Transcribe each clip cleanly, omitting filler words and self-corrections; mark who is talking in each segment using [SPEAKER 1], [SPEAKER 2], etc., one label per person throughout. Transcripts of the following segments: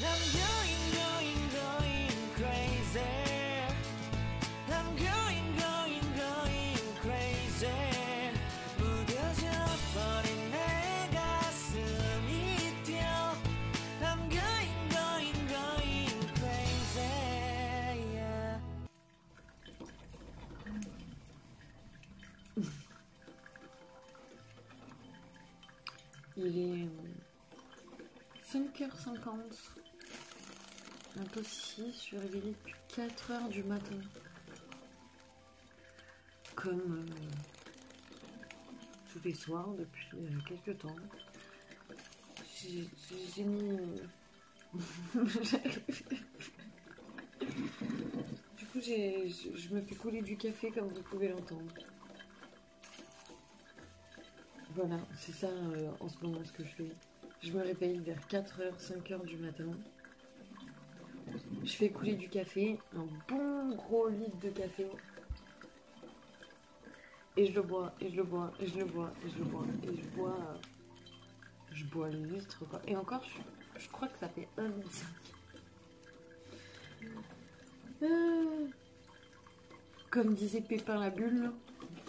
[SPEAKER 1] I'm going crazy. I'm going crazy. 무뎌져 버린 내 가슴이 뛰어. I'm going crazy. Yeah.
[SPEAKER 2] Il est 5h50. Bientôt 6, je suis réveillée depuis 4h du matin. Comme tous les soirs depuis quelques temps. J'ai mis... Du coup, je me fais couler du café comme vous pouvez l'entendre. Voilà, c'est ça en ce moment ce que je fais. Je me réveille vers 4h, 5h du matin. Je fais couler du café, un bon gros litre de café. Et je le bois, et je le bois, et je le bois, et je le bois, et je bois le litre quoi. Et encore, je crois que ça fait 1,5 litre. Comme disait Pépin la bulle,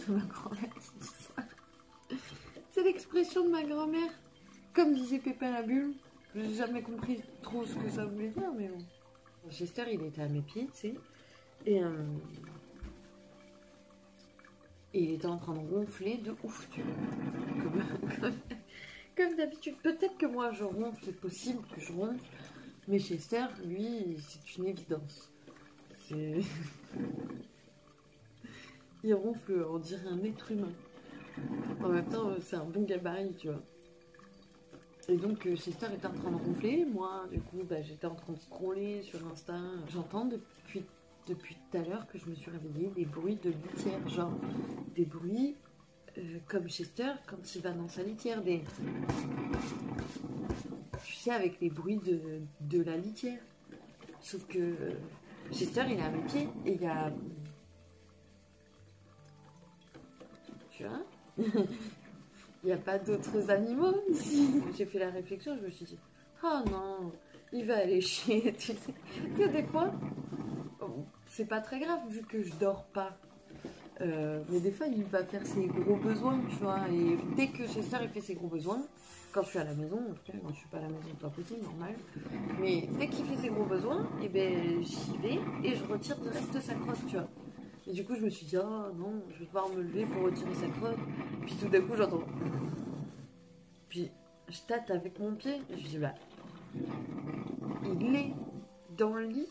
[SPEAKER 2] de ma grand-mère qui dit ça. C'est l'expression de ma grand-mère. Comme disait Pépin la bulle. J'ai jamais compris trop ce que ça voulait dire, mais bon. Chester, il était à mes pieds, tu sais. Et il était en train de ronfler de ouf, tu vois. Comme d'habitude. Peut-être que moi je ronfle, c'est possible que je ronfle. Mais Chester, lui, c'est une évidence. C'est... Il ronfle, on dirait un être humain. En même temps, c'est un bon gabarit, tu vois. Et donc, Chester était en train de ronfler. Moi, du coup, j'étais en train de scroller sur Insta. J'entends depuis tout à l'heure que je me suis réveillée des bruits de litière. Genre, des bruits comme Chester quand il va dans sa litière. Tu sais, avec les bruits de la litière. Sauf que Chester, il est à mes pieds. Et il y a... Tu vois. Il n'y a pas d'autres animaux ici. J'ai fait la réflexion, je me suis dit, oh non, il va aller chier. Tu sais, des fois, c'est pas très grave vu que je dors pas. Mais des fois, il va faire ses gros besoins, tu vois. Et dès que Chester il fait ses gros besoins, quand je suis à la maison, en tout cas, quand je suis pas à la maison, c'est pas possible, normal. Mais dès qu'il fait ses gros besoins, et j'y vais et je retire direct sa crotte, tu vois. Et du coup, je me suis dit, oh non, je vais devoir me lever pour retirer sa crotte. Puis tout d'un coup, j'entends. Puis je tâte avec mon pied. Et je dis, il est dans le lit.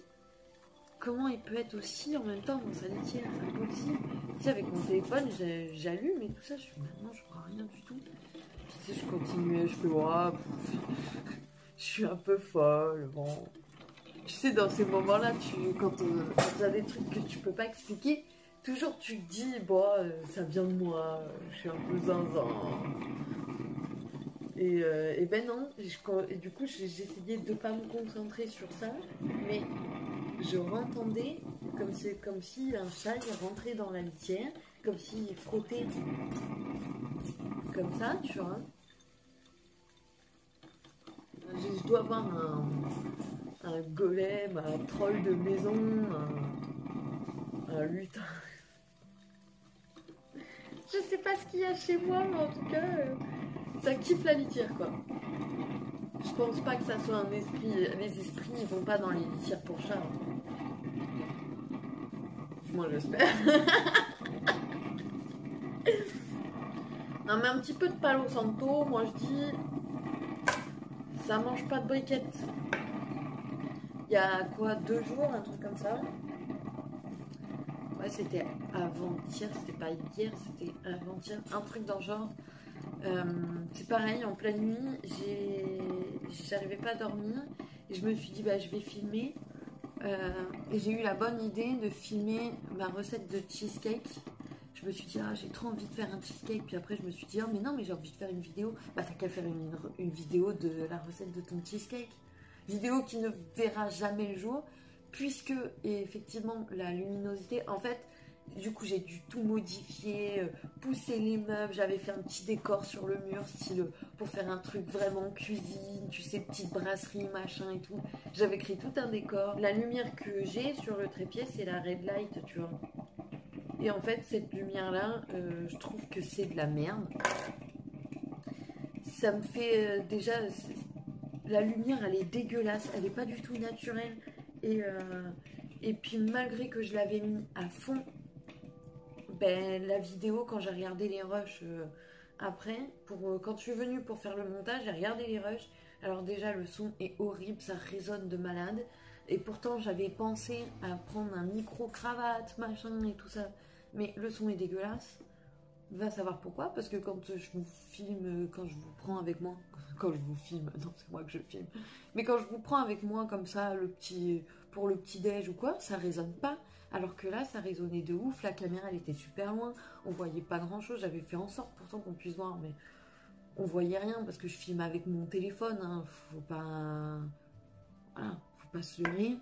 [SPEAKER 2] Comment il peut être aussi en même temps dans sa litière? C'est impossible. Tu sais, avec mon téléphone, j'allume et tout ça. Je suis maintenant, je vois rien du tout. Puis tu sais, je continuais, je fais, je suis un peu folle. Bon. Tu sais, dans ces moments-là, quand tu as des trucs que tu peux pas expliquer, toujours tu te dis, ça vient de moi, je suis un peu zinzin. Et ben non, et du coup, j'essayais de pas me concentrer sur ça, mais je rentendais comme si un chat il rentrait dans la litière, comme s'il frottait comme ça, tu vois. Je dois avoir un golem, un troll de maison, un lutin. Je sais pas ce qu'il y a chez moi, mais en tout cas, ça kiffe la litière, quoi. Je pense pas que ça soit un esprit. Les esprits, ils vont pas dans les litières pour chats. Moi, j'espère. Non, mais un petit peu de Palo Santo, moi je dis, ça mange pas de briquettes. Il y a quoi, 2 jours, un truc comme ça. Ouais, c'était avant-hier, c'était pas hier, c'était avant-hier, un truc dans le genre. C'est pareil, en pleine nuit, j'arrivais pas à dormir et je me suis dit, je vais filmer. Et j'ai eu la bonne idée de filmer ma recette de cheesecake. Je me suis dit, j'ai trop envie de faire un cheesecake. Puis après, je me suis dit, mais non, mais j'ai envie de faire une vidéo. T'as qu'à faire une vidéo de la recette de ton cheesecake. Vidéo qui ne verra jamais le jour. Puisque, et effectivement, la luminosité, en fait, Du coup, j'ai dû tout modifier, pousser les meubles. J'avais fait un petit décor sur le mur, style pour faire un truc vraiment cuisine, tu sais, petite brasserie, machin et tout. J'avais créé tout un décor. La lumière que j'ai sur le trépied, c'est la red light, tu vois. Et en fait, cette lumière-là, je trouve que c'est de la merde. Ça me fait déjà... La lumière, elle est dégueulasse, elle n'est pas du tout naturelle. Et puis, malgré que je l'avais mis à fond, ben, la vidéo, quand j'ai regardé les rushs après, quand je suis venue pour faire le montage, j'ai regardé les rushs. Alors déjà, le son est horrible, ça résonne de malade. Et pourtant, j'avais pensé à prendre un micro-cravate, machin et tout ça. Mais le son est dégueulasse. Va savoir pourquoi, parce que quand je vous filme, quand je vous prends avec moi, quand je vous filme, non c'est moi que je filme, mais quand je vous prends avec moi comme ça, pour le petit déj ou quoi, ça résonne pas, alors que là ça résonnait de ouf, la caméra elle était super loin, on voyait pas grand chose, j'avais fait en sorte pourtant qu'on puisse voir, mais on voyait rien parce que je filme avec mon téléphone, hein. Faut pas, voilà, faut pas se leurrer.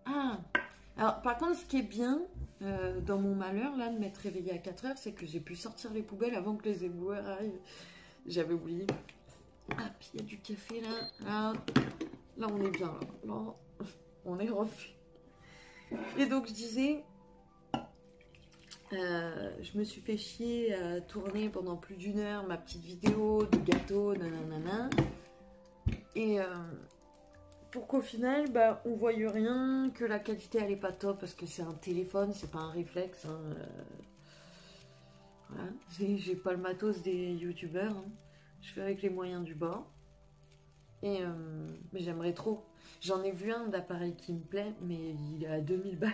[SPEAKER 2] Ah, alors par contre ce qui est bien, dans mon malheur là de m'être réveillée à 4 heures, c'est que j'ai pu sortir les poubelles avant que les éboueurs arrivent. J'avais oublié. Ah, puis il y a du café là on est bien là, on est refait. Et donc je disais, je me suis fait chier à tourner pendant plus d'1 heure ma petite vidéo du gâteau, nanana. Et pour qu'au final, bah, on voie rien, que la qualité elle est pas top parce que c'est un téléphone, c'est pas un réflexe. Hein, voilà. J'ai pas le matos des youtubeurs. Hein. Je fais avec les moyens du bord. Mais j'aimerais trop. J'en ai vu un d'appareil qui me plaît, mais il est à 2000 balles.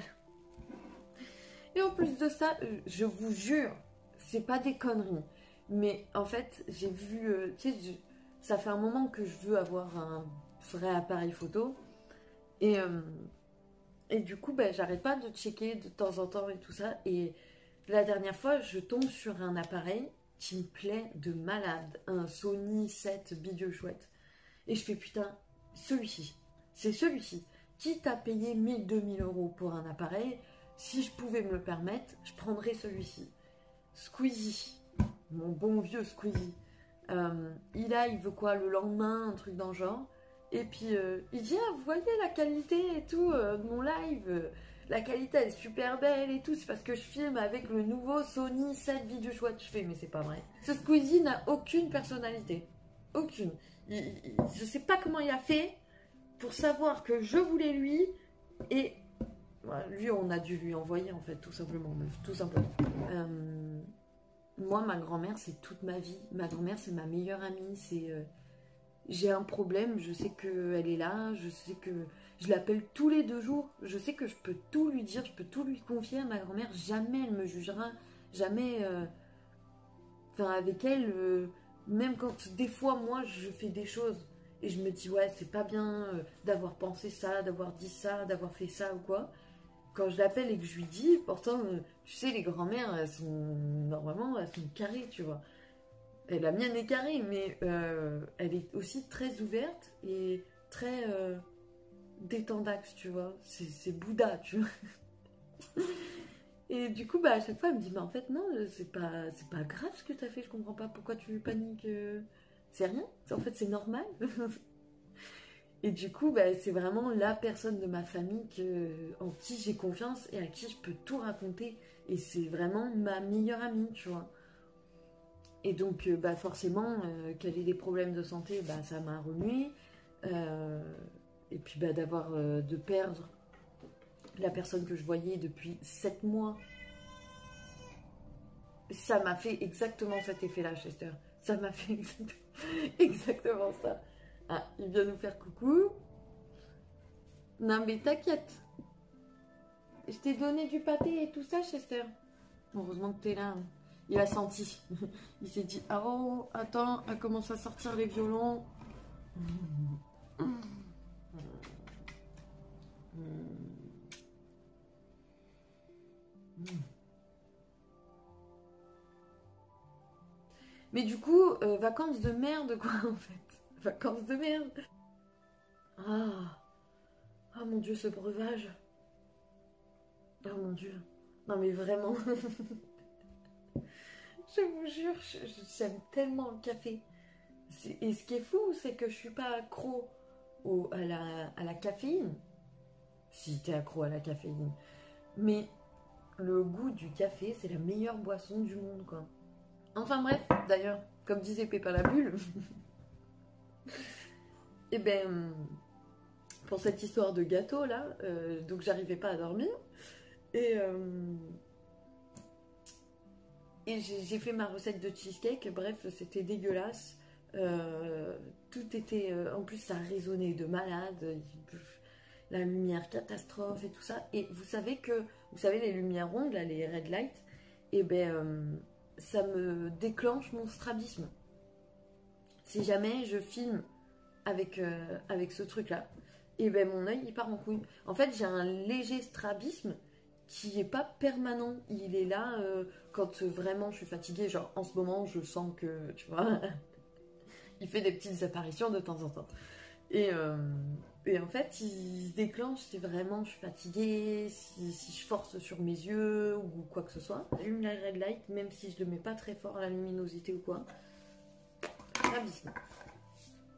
[SPEAKER 2] Et en plus de ça, je vous jure, c'est pas des conneries. Mais en fait, j'ai vu, tu sais, ça fait un moment que je veux avoir un vrai appareil photo. Et du coup, ben, j'arrête pas de checker de temps en temps et tout ça. Et la dernière fois, je tombe sur un appareil qui me plaît de malade. Un Sony 7 bidule chouette. Et je fais putain, celui-ci. C'est celui-ci. Quitte à payer 1000-2000 euros pour un appareil, si je pouvais me le permettre, je prendrais celui-ci. Squeezie. Mon bon vieux Squeezie. Il veut quoi le lendemain, un truc dans le genre. Et puis il dit ah vous voyez la qualité et tout de mon live, la qualité elle est super belle et tout, c'est parce que je filme avec le nouveau Sony 7 bidule chouette. Je fais mais c'est pas vrai. Ce Squeezie n'a aucune personnalité, aucune. Je sais pas comment il a fait pour savoir que je voulais lui et voilà, lui on a dû lui envoyer en fait tout simplement, tout simplement. Moi ma grand-mère c'est toute ma vie, ma grand-mère c'est ma meilleure amie, c'est j'ai un problème, je sais qu'elle est là, je sais que je l'appelle tous les 2 jours, je sais que je peux tout lui dire, je peux tout lui confier à ma grand-mère, jamais elle me jugera, jamais... Enfin, avec elle, même quand des fois, moi, je fais des choses et je me dis, ouais, c'est pas bien d'avoir pensé ça, d'avoir dit ça, d'avoir fait ça ou quoi. Quand je l'appelle et que je lui dis, pourtant, tu sais, les grand-mères, normalement, elles sont carrées, tu vois. Et la mienne est carrée, mais elle est aussi très ouverte et très détendaxe, tu vois. C'est Bouddha, tu vois. Et du coup, bah, à chaque fois, elle me dit, mais en fait, non, c'est pas grave ce que t'as fait, je comprends pas pourquoi tu paniques. C'est rien, en fait, c'est normal. Et du coup, bah, c'est vraiment la personne de ma famille en qui j'ai confiance et à qui je peux tout raconter. Et c'est vraiment ma meilleure amie, tu vois. Et donc, bah, forcément, qu'elle ait des problèmes de santé, bah, ça m'a remué. Et puis, bah, de perdre la personne que je voyais depuis 7 mois, ça m'a fait exactement cet effet-là, Chester. Ça m'a fait exactement ça. Ah, il vient nous faire coucou. Non, mais t'inquiète. Je t'ai donné du pâté et tout ça, Chester. Heureusement que t'es là. Il a senti. Il s'est dit, ah oh, attends, elle commence à sortir les violons. Mais du coup, vacances de merde, quoi, en fait. Vacances de merde. Ah, ah mon Dieu, ce breuvage. Oh mon Dieu. Non mais vraiment. Je vous jure, j'aime tellement le café. Et ce qui est fou, c'est que je suis pas accro à la caféine. Si t'es accro à la caféine. Mais le goût du café, c'est la meilleure boisson du monde, quoi. Enfin bref, d'ailleurs, comme disait Pépin la Bulle, et ben, pour cette histoire de gâteau là, donc j'arrivais pas à dormir, et, j'ai fait ma recette de cheesecake, bref, c'était dégueulasse. Tout était. En plus, ça résonnait de malade, la lumière catastrophe et tout ça. Et vous savez, les lumières rondes, là, les red lights, et ben. Ça me déclenche mon strabisme. Si jamais je filme avec ce truc-là, et ben mon œil il part en couille. En fait, j'ai un léger strabisme qui est pas permanent. Il est là quand vraiment je suis fatiguée. Genre en ce moment, je sens que, tu vois, il fait des petites apparitions de temps en temps. Et en fait, il se déclenche si vraiment je suis fatiguée, si je force sur mes yeux ou quoi que ce soit. J'allume la red light, même si je le mets pas très fort à la luminosité ou quoi. Strabisme.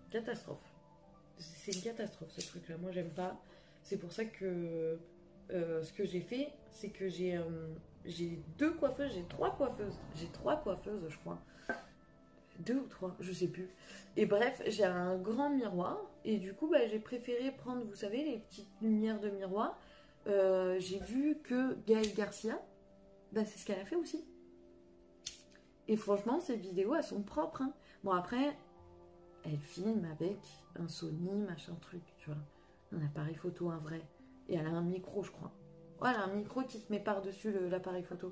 [SPEAKER 2] Catastrophe. C'est une catastrophe ce truc-là. Moi, j'aime pas. C'est pour ça que ce que j'ai fait, c'est que j'ai deux coiffeuses, j'ai trois coiffeuses. J'ai trois coiffeuses, je crois. Deux ou trois, je sais plus. Et bref, j'ai un grand miroir. Et du coup, bah, j'ai préféré prendre, vous savez, les petites lumières de miroir. J'ai vu que Gaëlle Garcia, bah, c'est ce qu'elle a fait aussi. Et franchement, ces vidéos, elles sont propres. Hein. Bon, après, elle filme avec un Sony, machin truc, tu vois. Un appareil photo, un vrai. Et elle a un micro, je crois. Voilà, un micro qui se met par-dessus l'appareil photo.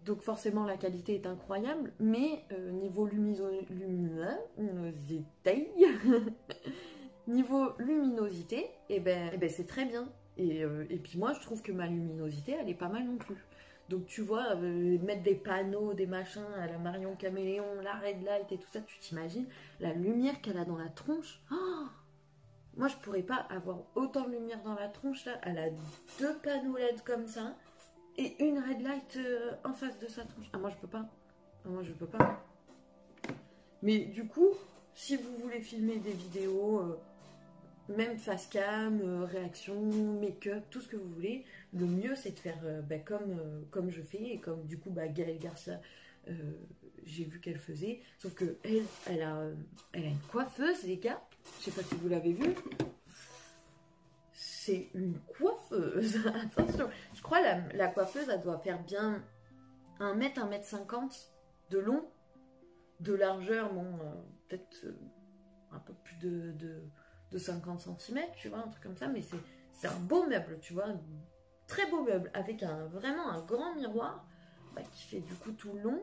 [SPEAKER 2] Donc forcément la qualité est incroyable, mais niveau luminosité, niveau luminosité, et ben c'est très bien. Et puis moi je trouve que ma luminosité elle est pas mal non plus. Donc tu vois, mettre des panneaux, des machins à la Marion Caméléon, la red light et tout ça, tu t'imagines la lumière qu'elle a dans la tronche. Oh, moi je pourrais pas avoir autant de lumière dans la tronche là. Elle a deux panneaux LED comme ça. Et une red light en face de sa tronche. Ah, moi, je peux pas. Ah, moi, je peux pas. Mais du coup, si vous voulez filmer des vidéos, même face cam, réaction, make-up, tout ce que vous voulez, le mieux, c'est de faire comme je fais. Et comme, du coup, Gaëlle Garcia, j'ai vu qu'elle faisait. Sauf que elle a une coiffeuse, les gars. Je sais pas si vous l'avez vu. C'est une coiffeuse. Attention. Je crois la coiffeuse, elle doit faire bien 1 mètre, 1,50 m de long. De largeur, bon, peut-être un peu plus de 50 cm, tu vois, un truc comme ça. Mais c'est un beau meuble, tu vois. Un très beau meuble. Avec vraiment un grand miroir qui fait du coup tout le long.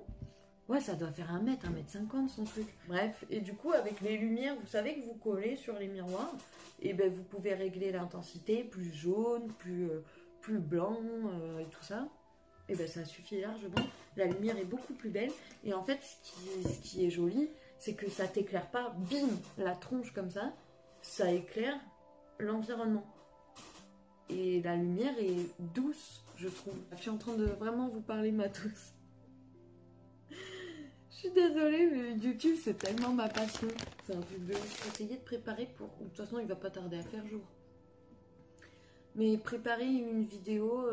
[SPEAKER 2] Ouais, ça doit faire 1 mètre, 1,50 m son truc. Bref, et du coup, avec les lumières, vous savez que vous collez sur les miroirs, et ben vous pouvez régler l'intensité, plus jaune, plus blanc, et tout ça. Et ben ça suffit largement. La lumière est beaucoup plus belle. Et en fait, ce qui est joli, c'est que ça t'éclaire pas, bim, la tronche comme ça éclaire l'environnement. Et la lumière est douce, je trouve. Je suis en train de vraiment vous parler matos. Je suis désolée, mais YouTube, c'est tellement ma passion. C'est un truc de ouf. Essayer de préparer pour... De toute façon, il va pas tarder à faire jour. Mais préparer une vidéo...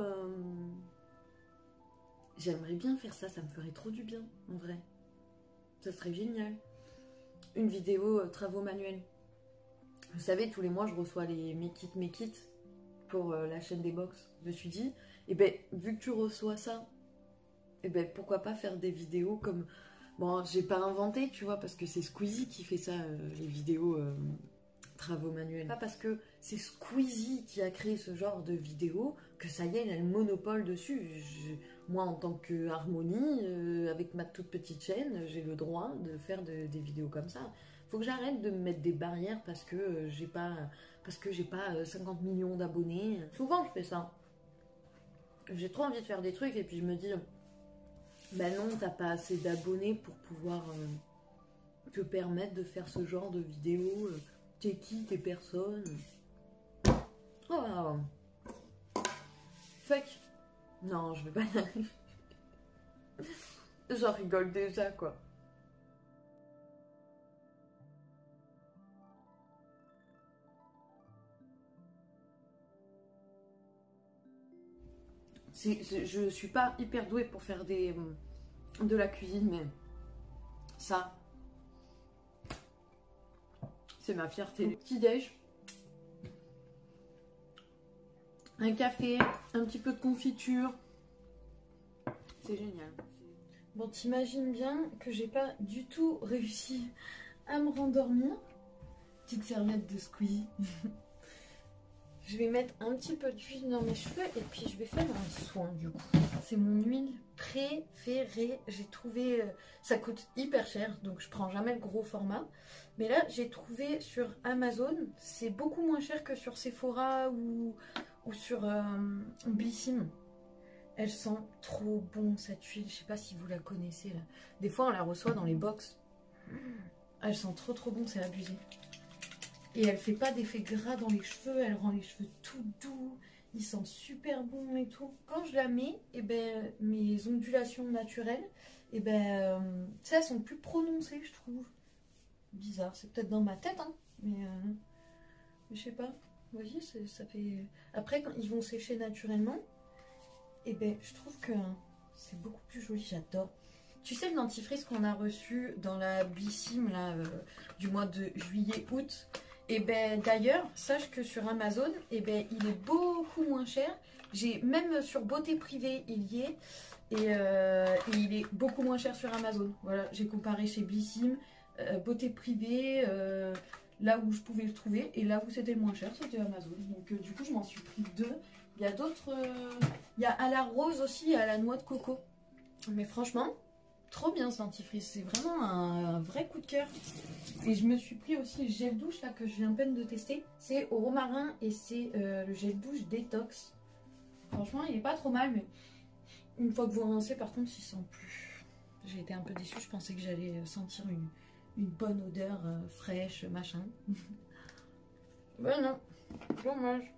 [SPEAKER 2] J'aimerais bien faire ça. Ça me ferait trop du bien, en vrai. Ça serait génial. Une vidéo travaux manuels. Vous savez, tous les mois, je reçois les mes kits pour la chaîne des box. Je me suis dit, eh ben, vu que tu reçois ça, eh ben, pourquoi pas faire des vidéos comme... Bon, j'ai pas inventé, tu vois, parce que c'est Squeezie qui fait ça, les vidéos travaux manuels. Pas parce que c'est Squeezie qui a créé ce genre de vidéos que ça y est, il a le monopole dessus. Moi, en tant que Harmonie, avec ma toute petite chaîne, j'ai le droit de faire des vidéos comme ça. Faut que j'arrête de me mettre des barrières parce que j'ai pas 50 millions d'abonnés. Souvent, je fais ça. J'ai trop envie de faire des trucs et puis je me dis... Ben non, t'as pas assez d'abonnés pour pouvoir te permettre de faire ce genre de vidéos. T'es qui, t'es personne. Oh, Fake. Non, je vais pas y arriver. J'en rigole déjà, quoi. Je suis pas hyper douée pour faire de la cuisine, mais ça, c'est ma fierté. Petit déj, un café, un petit peu de confiture, c'est génial. Bon, t'imagines bien que j'ai pas du tout réussi à me rendormir. Petite serviette de Squeezie. Je vais mettre un petit peu d'huile dans mes cheveux et puis je vais faire un soin du coup. C'est mon huile préférée. J'ai trouvé, ça coûte hyper cher donc je prends jamais le gros format. Mais là j'ai trouvé sur Amazon, c'est beaucoup moins cher que sur Sephora ou sur Blissim. Elle sent trop bon cette huile, je sais pas si vous la connaissez là. Des fois on la reçoit dans les box. Elle sent trop bon, c'est abusé. Et elle fait pas d'effet gras dans les cheveux, elle rend les cheveux tout doux, ils sentent super bon et tout. Quand je la mets, et ben, mes ondulations naturelles, et ben, elles sont plus prononcées, je trouve. Bizarre, c'est peut-être dans ma tête, hein, mais je sais pas. Vous voyez, ça fait... Après, quand ils vont sécher naturellement, et ben, je trouve que c'est beaucoup plus joli, j'adore. Tu sais, le dentifrice qu'on a reçu dans la Blissim là, du mois de juillet-août. Et ben d'ailleurs, sache que sur Amazon, et ben il est beaucoup moins cher. J'ai même sur Beauté Privée, il y est. Et il est beaucoup moins cher sur Amazon. Voilà, j'ai comparé chez Blissim, Beauté Privée, là où je pouvais le trouver. Et là où c'était le moins cher, c'était Amazon. Donc du coup, je m'en suis pris deux. Il y a d'autres... il y a à la rose aussi et à la noix de coco. Mais franchement... Trop bien ce dentifrice, c'est vraiment un vrai coup de cœur. Et je me suis pris aussi le gel douche là que je viens à peine de tester. C'est au romarin et c'est le gel douche détox. Franchement il est pas trop mal, mais une fois que vous rincez par contre il sent plus. J'ai été un peu déçue, je pensais que j'allais sentir une bonne odeur fraîche, machin. Ben non, dommage.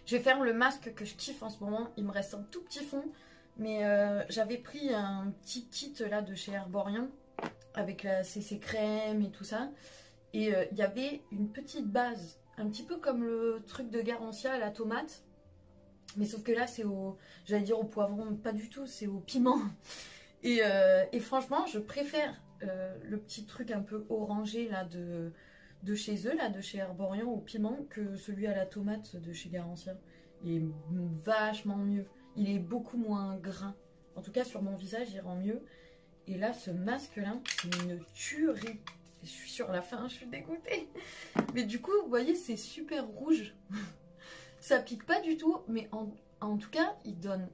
[SPEAKER 2] Je vais faire le masque que je kiffe en ce moment, il me reste un tout petit fond. Mais j'avais pris un petit kit là de chez Herborian avec la CC crème et tout ça. Et il y avait une petite base, un petit peu comme le truc de Garancia à la tomate. Mais sauf que là c'est j'allais dire au poivron, pas du tout, c'est au piment. Et franchement je préfère le petit truc un peu orangé là de chez eux, là de chez Herborian au piment que celui à la tomate de chez Garancia. Il est vachement mieux. Il est beaucoup moins gras. En tout cas, sur mon visage, il rend mieux. Et là, ce masque-là, c'est une tuerie. Je suis sur la fin, je suis dégoûtée. Mais du coup, vous voyez, c'est super rouge. Ça pique pas du tout, mais en tout cas, il donne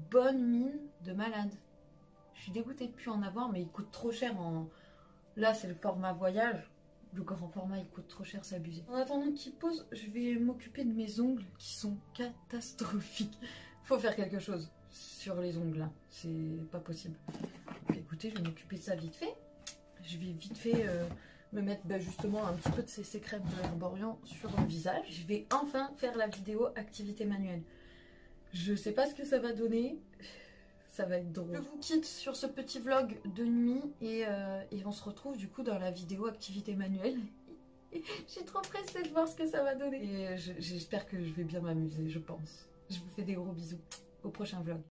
[SPEAKER 2] bonne mine de malade. Je suis dégoûtée de plus en avoir, mais il coûte trop cher en... Là, c'est le format voyage. Le grand format, il coûte trop cher, c'est abusé. En attendant qu'il pose, je vais m'occuper de mes ongles qui sont catastrophiques. Faut faire quelque chose sur les ongles là, c'est pas possible. Donc, écoutez, je vais m'occuper de ça vite fait. Je vais vite fait me mettre justement un petit peu de ces crèmes de Herborian sur le visage. Je vais enfin faire la vidéo activité manuelle. Je sais pas ce que ça va donner, ça va être drôle. Je vous quitte sur ce petit vlog de nuit et on se retrouve du coup dans la vidéo activité manuelle. J'ai trop pressée de voir ce que ça va donner. Et j'espère que je vais bien m'amuser, je pense. Je vous fais des gros bisous. Au prochain vlog.